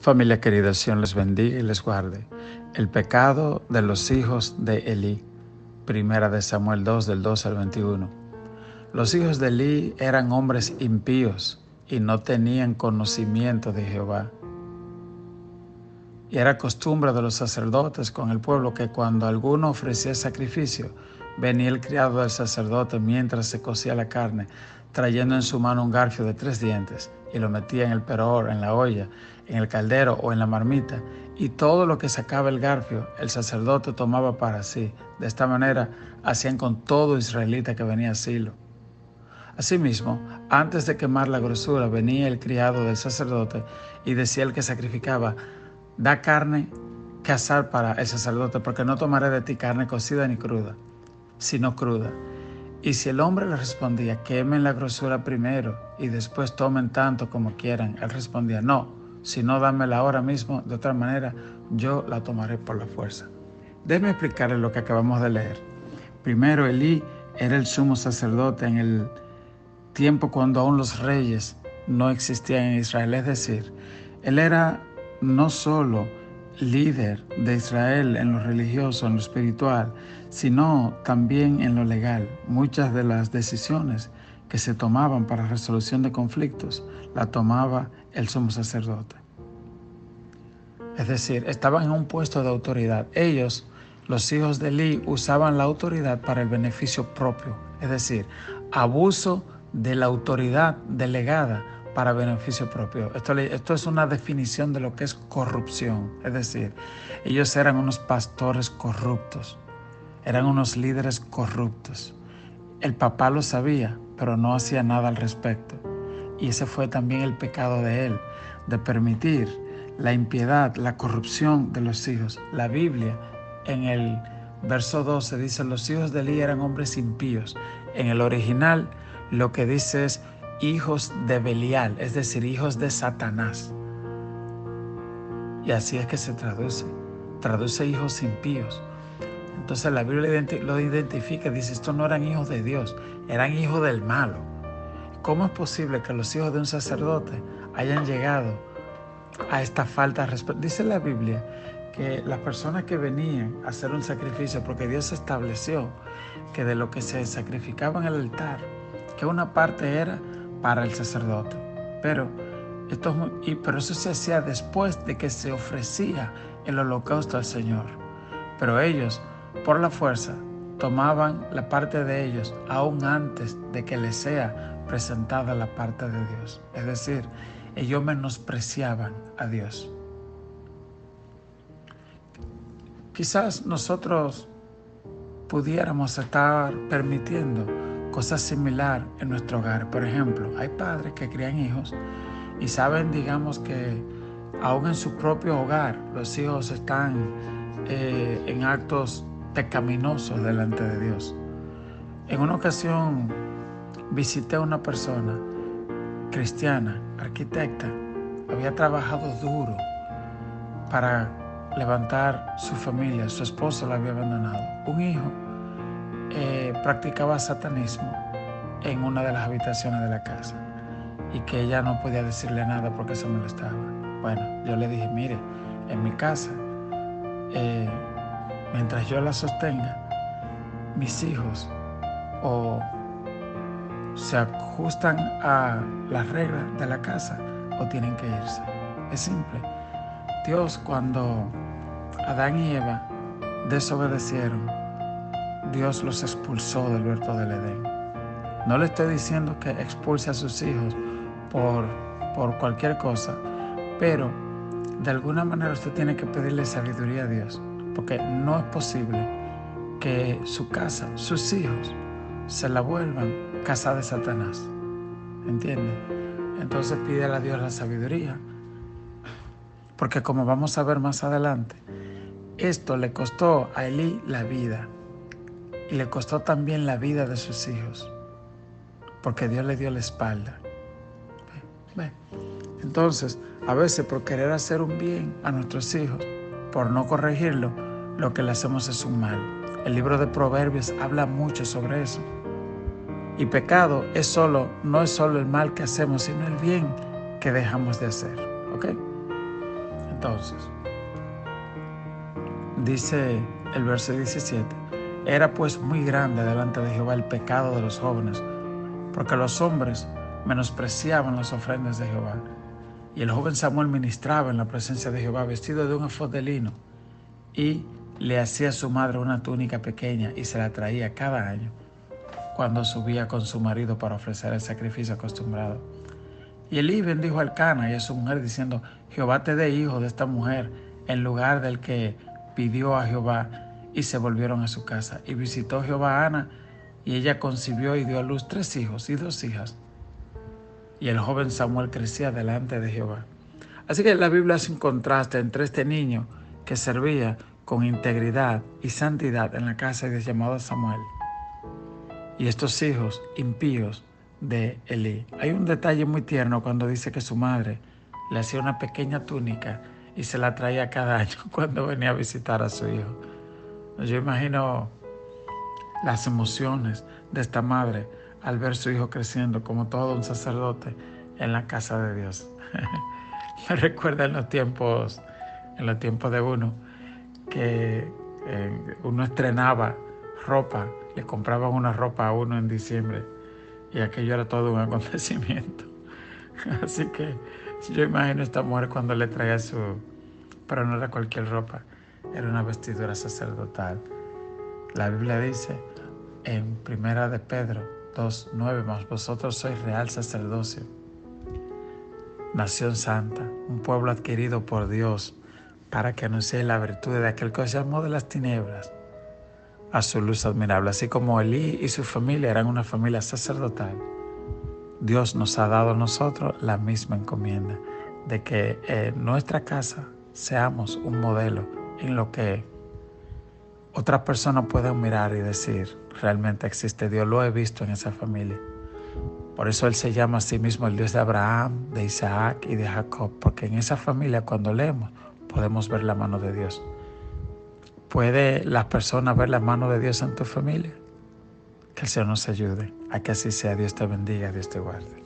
Familia querida, el Señor les bendiga y les guarde. El pecado de los hijos de Elí. Primera de Samuel 2, del 2 al 21. Los hijos de Elí eran hombres impíos y no tenían conocimiento de Jehová. Y era costumbre de los sacerdotes con el pueblo que cuando alguno ofrecía sacrificio, venía el criado del sacerdote mientras se cocía la carne, trayendo en su mano un garfio de 3 dientes, y lo metía en el peror, en la olla, en el caldero o en la marmita, y todo lo que sacaba el garfio, el sacerdote tomaba para sí. De esta manera hacían con todo israelita que venía a Silo. Asimismo, antes de quemar la grosura, venía el criado del sacerdote y decía el que sacrificaba: da carne que asar para el sacerdote, porque no tomaré de ti carne cocida ni cruda, sino cruda. Y si el hombre le respondía: quemen la grosura primero y después tomen tanto como quieran, él respondía: no, sino dámela ahora mismo, de otra manera yo la tomaré por la fuerza. Déjeme explicarle lo que acabamos de leer. Primero, Elí era el sumo sacerdote en el tiempo cuando aún los reyes no existían en Israel. Es decir, él era no solo líder de Israel en lo religioso, en lo espiritual, sino también en lo legal. Muchas de las decisiones que se tomaban para resolución de conflictos la tomaba el sumo sacerdote. Es decir, estaban en un puesto de autoridad. Ellos, los hijos de Elí, usaban la autoridad para el beneficio propio, es decir, abuso de la autoridad delegada para beneficio propio. Esto es una definición de lo que es corrupción. Es decir, ellos eran unos pastores corruptos, eran unos líderes corruptos. El papá lo sabía, pero no hacía nada al respecto. Y ese fue también el pecado de él, de permitir la impiedad, la corrupción de los hijos. La Biblia, en el verso 12, dice: los hijos de Elí eran hombres impíos. En el original, lo que dice es hijos de Belial, es decir, hijos de Satanás. Y así es que se traduce hijos impíos. Entonces la Biblia lo identifica, dice: estos no eran hijos de Dios, eran hijos del malo. ¿Cómo es posible que los hijos de un sacerdote hayan llegado a esta falta de respeto? Dice la Biblia que las personas que venían a hacer un sacrificio, porque Dios estableció que de lo que se sacrificaba en el altar, que una parte era para el sacerdote, pero eso se hacía después de que se ofrecía el holocausto al Señor. Pero ellos, por la fuerza, tomaban la parte de ellos aún antes de que les sea presentada la parte de Dios. Es decir, ellos menospreciaban a Dios. Quizás nosotros pudiéramos estar permitiendo cosas similares en nuestro hogar. Por ejemplo, hay padres que crían hijos y saben, digamos, que aún en su propio hogar los hijos están en actos pecaminosos delante de Dios. En una ocasión visité a una persona cristiana, arquitecta, había trabajado duro para levantar su familia. Su esposo la había abandonado. Un hijo practicaba satanismo en una de las habitaciones de la casa y que ella no podía decirle nada porque se molestaba. Bueno, yo le dije: mire, en mi casa, mientras yo la sostenga, mis hijos o se ajustan a las reglas de la casa o tienen que irse. Es simple. Dios, cuando Adán y Eva desobedecieron, Dios los expulsó del huerto del Edén. No le estoy diciendo que expulse a sus hijos por cualquier cosa, pero de alguna manera usted tiene que pedirle sabiduría a Dios, porque no es posible que su casa, sus hijos, se la vuelvan casa de Satanás. ¿Entiende? Entonces pídele a Dios la sabiduría, porque como vamos a ver más adelante, esto le costó a Elí la vida y le costó también la vida de sus hijos, porque Dios le dio la espalda. Entonces, a veces por querer hacer un bien a nuestros hijos, por no corregirlo, lo que le hacemos es un mal. El libro de Proverbios habla mucho sobre eso. Y pecado no es solo el mal que hacemos, sino el bien que dejamos de hacer. ¿Ok? Entonces, dice el verso 17, era pues muy grande delante de Jehová el pecado de los jóvenes, porque los hombres menospreciaban las ofrendas de Jehová. Y el joven Samuel ministraba en la presencia de Jehová vestido de un efod de lino, y le hacía a su madre una túnica pequeña y se la traía cada año cuando subía con su marido para ofrecer el sacrificio acostumbrado. Y Elí bendijo a Elcana y a su mujer diciendo, Jehová te dé hijo de esta mujer en lugar del que pidió a Jehová. Y se volvieron a su casa. Y visitó Jehová a Ana, y ella concibió y dio a luz 3 hijos y 2 hijas. Y el joven Samuel crecía delante de Jehová. Así que la Biblia hace un contraste entre este niño que servía con integridad y santidad en la casa de Dios llamado Samuel y estos hijos impíos de Elí. Hay un detalle muy tierno cuando dice que su madre le hacía una pequeña túnica y se la traía cada año cuando venía a visitar a su hijo. Yo imagino las emociones de esta madre al ver su hijo creciendo como todo un sacerdote en la casa de Dios. Me recuerda en los tiempos de uno, que uno estrenaba ropa, le compraban una ropa a uno en diciembre y aquello era todo un acontecimiento. Así que yo imagino a esta mujer cuando le traía pero no era cualquier ropa, era una vestidura sacerdotal. La Biblia dice en 1 de Pedro 2:9, mas vosotros sois real sacerdocio, nación santa, un pueblo adquirido por Dios, para que anunciéis la virtud de aquel que os llamó de las tinieblas a su luz admirable. Así como Elí y su familia eran una familia sacerdotal, Dios nos ha dado a nosotros la misma encomienda de que en nuestra casa seamos un modelo en lo que otras personas pueden mirar y decir, realmente existe Dios, lo he visto en esa familia. Por eso Él se llama a sí mismo el Dios de Abraham, de Isaac y de Jacob, porque en esa familia cuando leemos podemos ver la mano de Dios. ¿Puede las personas ver la mano de Dios en tu familia? Que el Señor nos ayude a que así sea. Dios te bendiga, Dios te guarde.